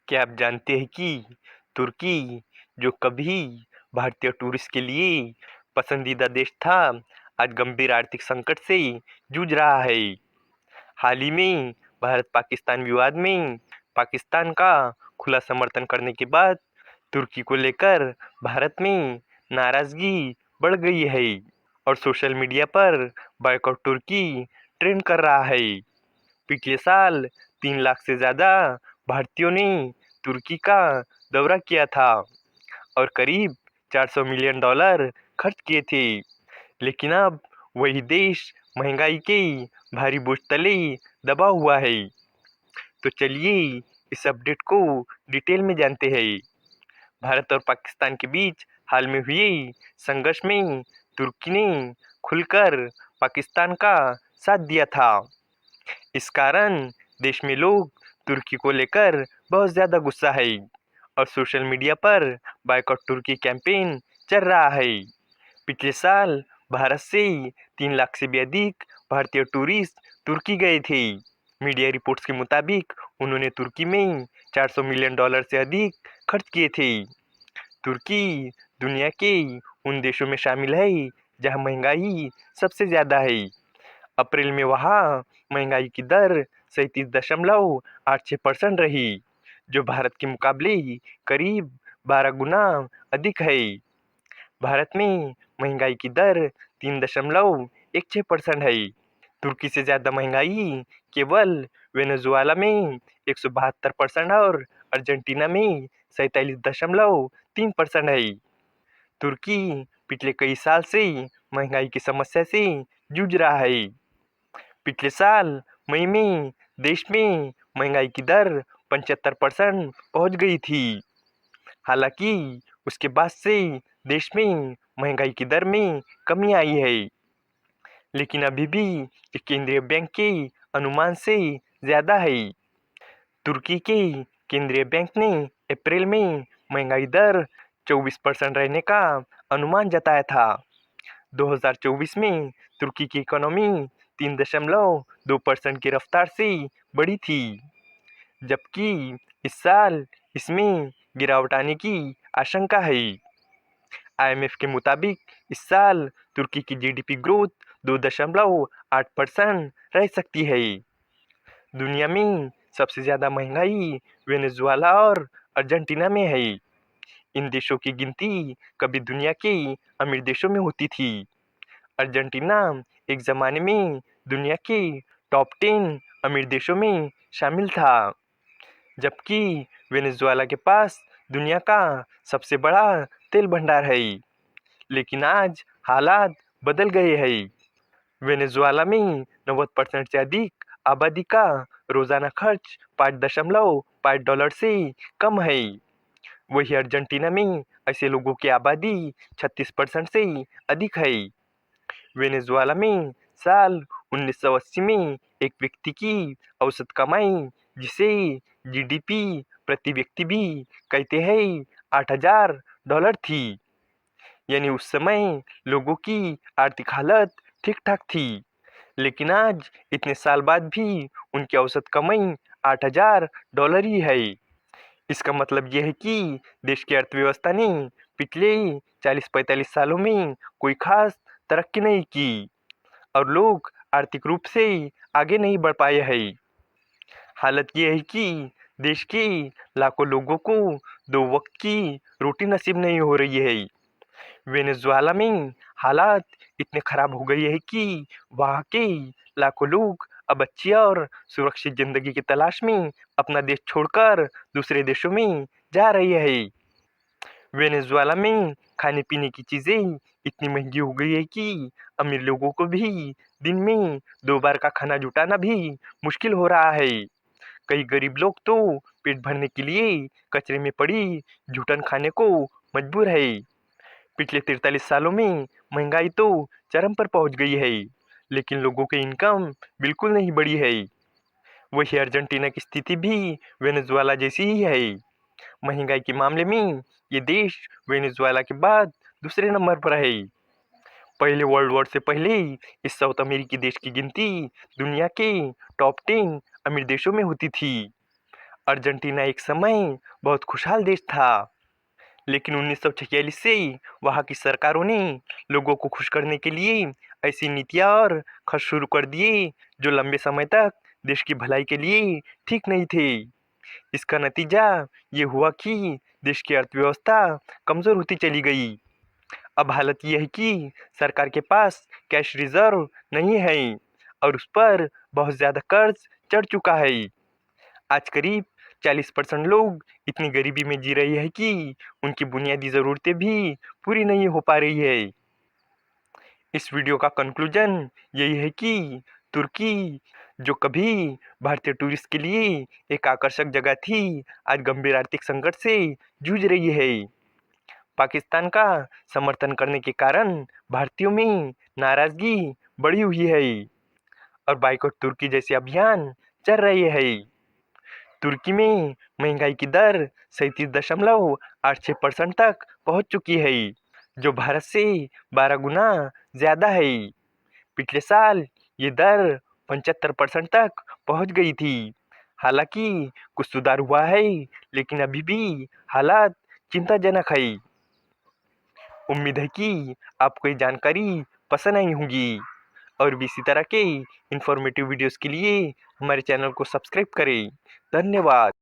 क्या आप जानते हैं कि तुर्की, जो कभी भारतीय टूरिस्ट के लिए पसंदीदा देश था, आज गंभीर आर्थिक संकट से जूझ रहा है। हाल ही में भारत-पाकिस्तान विवाद में पाकिस्तान का खुला समर्थन करने के बाद तुर्की को लेकर भारत में नाराजगी बढ़ गई है और सोशल मीडिया पर बॉयकॉट तुर्की ट्रेंड कर रहा है। पिछले साल 3 लाख से ज़्यादा भारतीयों ने तुर्की का दौरा किया था और करीब $400 मिलियन खर्च किए थे। लेकिन अब वही देश महंगाई के भारी बोझ तले दबा हुआ है। तो चलिए इस अपडेट को डिटेल में जानते हैं। भारत और पाकिस्तान के बीच हाल में हुए संघर्ष में तुर्की ने खुलकर पाकिस्तान का साथ दिया था। इस कारण देश में लोग तुर्की को लेकर बहुत ज़्यादा गुस्सा है और सोशल मीडिया पर बॉयकॉट तुर्की कैंपेन चल रहा है। पिछले साल भारत से 3 लाख से भी अधिक भारतीय टूरिस्ट तुर्की गए थे। मीडिया रिपोर्ट्स के मुताबिक उन्होंने तुर्की में $400 मिलियन से अधिक खर्च किए थे। तुर्की दुनिया के उन देशों में शामिल है जहां महंगाई सबसे ज़्यादा है। अप्रैल में वहां महंगाई की दर 37.86% रही, जो भारत के मुकाबले करीब 12 गुना अधिक है। भारत में महंगाई की दर 3.16% है। तुर्की से ज़्यादा महंगाई केवल वेनेजुएला में 172% और अर्जेंटीना में 47.3% है। तुर्की पिछले कई साल से महंगाई की समस्या से जूझ रहा है। पिछले साल मई में देश में महंगाई की दर 75% पहुंच गई थी। हालांकि उसके बाद से देश में महंगाई की दर में कमी आई है, लेकिन अभी भी ये केंद्रीय बैंक के अनुमान से ज़्यादा है। तुर्की के केंद्रीय बैंक ने अप्रैल में महंगाई दर 24% रहने का अनुमान जताया था। 2024 में तुर्की की इकोनॉमी 3.2% की रफ्तार से बढ़ी थी, जबकि इस साल इसमें गिरावट आने की आशंका है। आईएमएफ के मुताबिक इस साल तुर्की की जीडीपी ग्रोथ 2.8% रह सकती है। दुनिया में सबसे ज़्यादा महंगाई वेनेजुएला और अर्जेंटीना में है। इन देशों की गिनती कभी दुनिया के अमीर देशों में होती थी। अर्जेंटीना एक ज़माने में दुनिया के टॉप 10 अमीर देशों में शामिल था, जबकि वेनेजुएला के पास दुनिया का सबसे बड़ा तेल भंडार है। लेकिन आज हालात बदल गए हैं। वेनेजुएला में 90% से अधिक आबादी का रोजाना खर्च $5.5 से कम है। वही अर्जेंटीना में ऐसे लोगों की आबादी 36% से अधिक है। वेनेजुएला में साल 1980 में एक व्यक्ति की औसत कमाई, जिसे जीडीपी प्रति व्यक्ति भी कहते हैं, $8,000 थी। यानी उस समय लोगों की आर्थिक हालत ठीक ठाक थी। लेकिन आज इतने साल बाद भी उनकी औसत कमाई $8,000 ही है। इसका मतलब यह है कि देश की अर्थव्यवस्था ने पिछले 40-45 सालों में कोई खास तरक्की नहीं की और लोग आर्थिक रूप से आगे नहीं बढ़ पाए हैं। हालत यह है कि देश के लाखों लोगों को 2 वक्त की रोटी नसीब नहीं हो रही है। वेनेजुएला में हालात इतने खराब हो गए हैं कि वहाँ के लाखों लोग अब अच्छी और सुरक्षित जिंदगी की तलाश में अपना देश छोड़कर दूसरे देशों में जा रही है। वेनेजुएला में खाने पीने की चीजें इतनी महंगी हो गई है कि अमीर लोगों को भी दिन में 2 बार का खाना जुटाना भी मुश्किल हो रहा है। कई गरीब लोग तो पेट भरने के लिए कचरे में पड़ी जूठन खाने को मजबूर है। पिछले 43 सालों में महंगाई तो चरम पर पहुंच गई है, लेकिन लोगों की इनकम बिल्कुल नहीं बढ़ी है। वही अर्जेंटीना की स्थिति भी वेनेजुएला जैसी ही है। महंगाई के मामले में ये देश वेनेजुएला के बाद दूसरे नंबर पर है। पहले वर्ल्ड वॉर से पहले इस साउथ अमेरिकी देश की गिनती दुनिया के टॉप 10 अमीर देशों में होती थी। अर्जेंटीना एक समय बहुत खुशहाल देश था, लेकिन 1946 से वहाँ की सरकारों ने लोगों को खुश करने के लिए ऐसी नीतियाँ और खर्च शुरू कर दिए जो लंबे समय तक देश की भलाई के लिए ठीक नहीं थे। इसका नतीजा ये हुआ कि देश की अर्थव्यवस्था कमज़ोर होती चली गई। अब हालत ये है कि सरकार के पास कैश रिजर्व नहीं है और उस पर बहुत ज़्यादा कर्ज चढ़ चुका है। आज करीब 40% लोग इतनी गरीबी में जी रहे हैं कि उनकी बुनियादी ज़रूरतें भी पूरी नहीं हो पा रही है। इस वीडियो का कंक्लूजन यही है कि तुर्की, जो कभी भारतीय टूरिस्ट के लिए एक आकर्षक जगह थी, आज गंभीर आर्थिक संकट से जूझ रही है। पाकिस्तान का समर्थन करने के कारण भारतीयों में नाराजगी बढ़ी हुई है और बाइकॉट तुर्की जैसे अभियान चल रहे हैं। तुर्की में महंगाई की दर 37.86% तक पहुंच चुकी है, जो भारत से 12 गुना ज़्यादा है। पिछले साल ये दर 75% तक पहुंच गई थी। हालांकि कुछ सुधार हुआ है, लेकिन अभी भी हालात चिंताजनक है। उम्मीद है कि आपको ये जानकारी पसंद आई होगी और भी इसी तरह के इंफॉर्मेटिव वीडियोस के लिए हमारे चैनल को सब्सक्राइब करें। धन्यवाद।